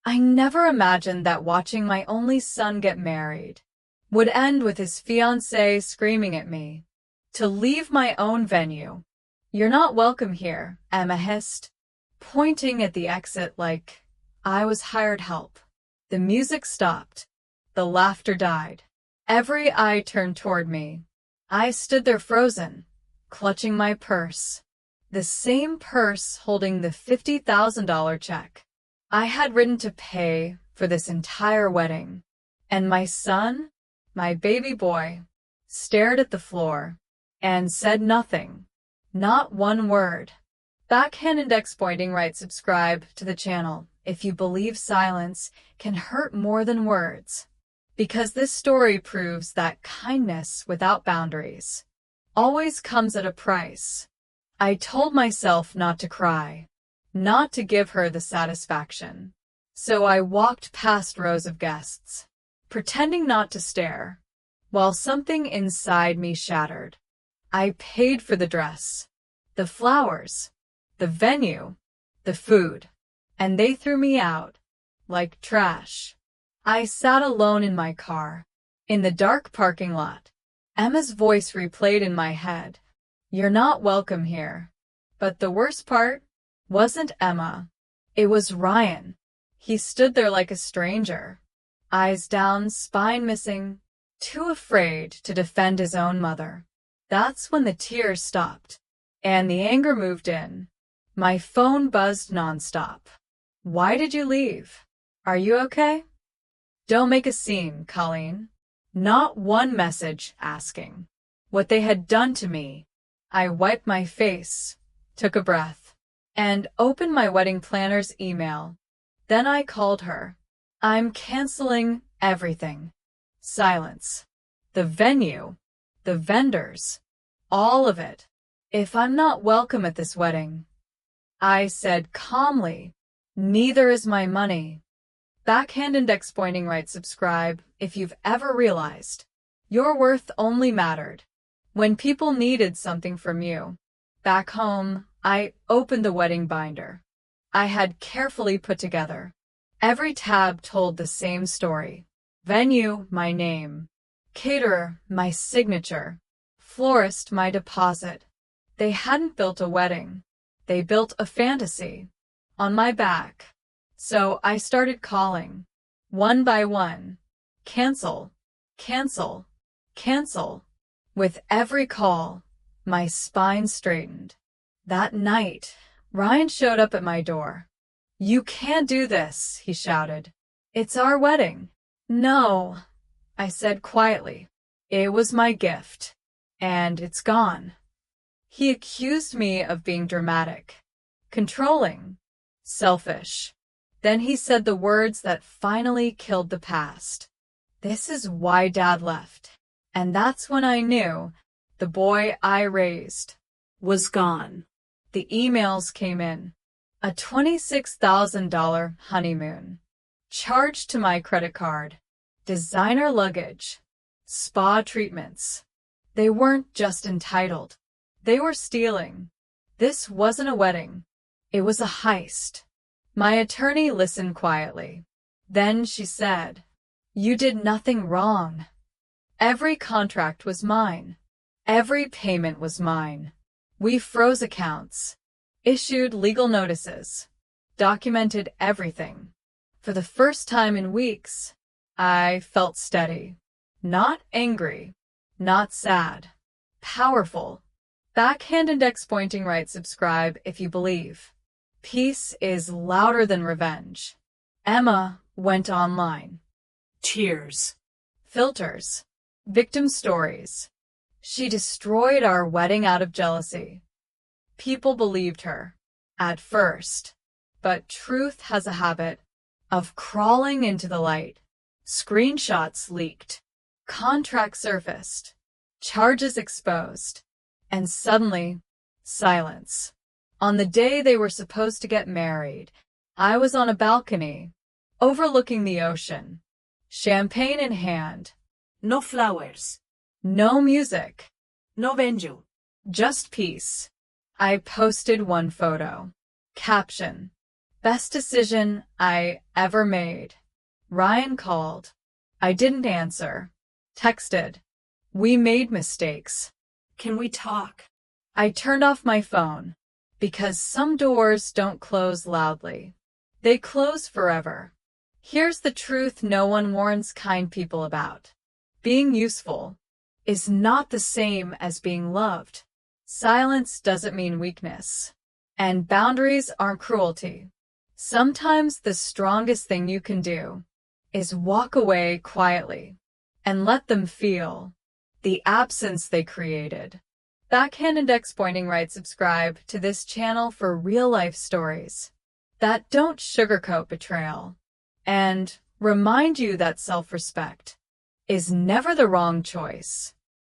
I never imagined that watching my only son get married would end with his fiancée screaming at me to leave my own venue. "You're not welcome here," Emma hissed, pointing at the exit like I was hired help. The music stopped. The laughter died. Every eye turned toward me. I stood there frozen, clutching my purse. The same purse holding the $50,000 check I had written to pay for this entire wedding. And my son, my baby boy, stared at the floor and said nothing. Not one word. Backhand index pointing right. Subscribe to the channel if you believe silence can hurt more than words. Because this story proves that kindness without boundaries always comes at a price. I told myself not to cry, not to give her the satisfaction. So I walked past rows of guests, pretending not to stare, while something inside me shattered. I paid for the dress, the flowers, the venue, the food, and they threw me out like trash. I sat alone in my car, in the dark parking lot. Emma's voice replayed in my head. "You're not welcome here." But the worst part wasn't Emma. It was Ryan. He stood there like a stranger, eyes down, spine missing, too afraid to defend his own mother. That's when the tears stopped, and the anger moved in. My phone buzzed nonstop. "Why did you leave? Are you okay?" "Don't make a scene, Colleen." Not one message asking what they had done to me. I wiped my face, took a breath, and opened my wedding planner's email. Then I called her. "I'm canceling everything." Silence. The venue, the vendors, all of it. "If I'm not welcome at this wedding," I said calmly, "neither is my money." Backhand index pointing right. Subscribe if you've ever realized your worth only mattered when people needed something from you. Back home, I opened the wedding binder I had carefully put together. Every tab told the same story. Venue, my name. Caterer, my signature. Florist, my deposit. They hadn't built a wedding. They built a fantasy on my back. So I started calling, one by one. Cancel, cancel, cancel. With every call, my spine straightened. That night, Ryan showed up at my door. "You can't do this," he shouted. "It's our wedding." "No," I said quietly. "It was my gift, and it's gone." He accused me of being dramatic, controlling, selfish. Then he said the words that finally killed the past. "This is why Dad left." And that's when I knew the boy I raised was gone. The emails came in. A $26,000 honeymoon, charged to my credit card, designer luggage, spa treatments. They weren't just entitled. They were stealing. This wasn't a wedding. It was a heist. My attorney listened quietly. Then she said, "You did nothing wrong. Every contract was mine. Every payment was mine. We froze accounts, issued legal notices, documented everything." For the first time in weeks, I felt steady. Not angry, not sad, powerful. Backhand index pointing right. Subscribe if you believe peace is louder than revenge. Emma went online. Tears, filters, victim stories. She destroyed our wedding out of jealousy. People believed her at first, but truth has a habit of crawling into the light. Screenshots leaked, contracts surfaced, charges exposed, and suddenly, silence. On the day they were supposed to get married, I was on a balcony, overlooking the ocean, champagne in hand. No flowers. No music. No venue. Just peace. I posted one photo. Caption: Best decision I ever made. Ryan called. I didn't answer. Texted. We made mistakes. Can we talk? I turned off my phone. Because some doors don't close loudly. They close forever. Here's the truth no one warns kind people about. Being useful is not the same as being loved. Silence doesn't mean weakness. And boundaries aren't cruelty. Sometimes the strongest thing you can do is walk away quietly and let them feel the absence they created. Backhanded ex-pointing right. Subscribe to this channel for real-life stories that don't sugarcoat betrayal and remind you that self-respect is never the wrong choice.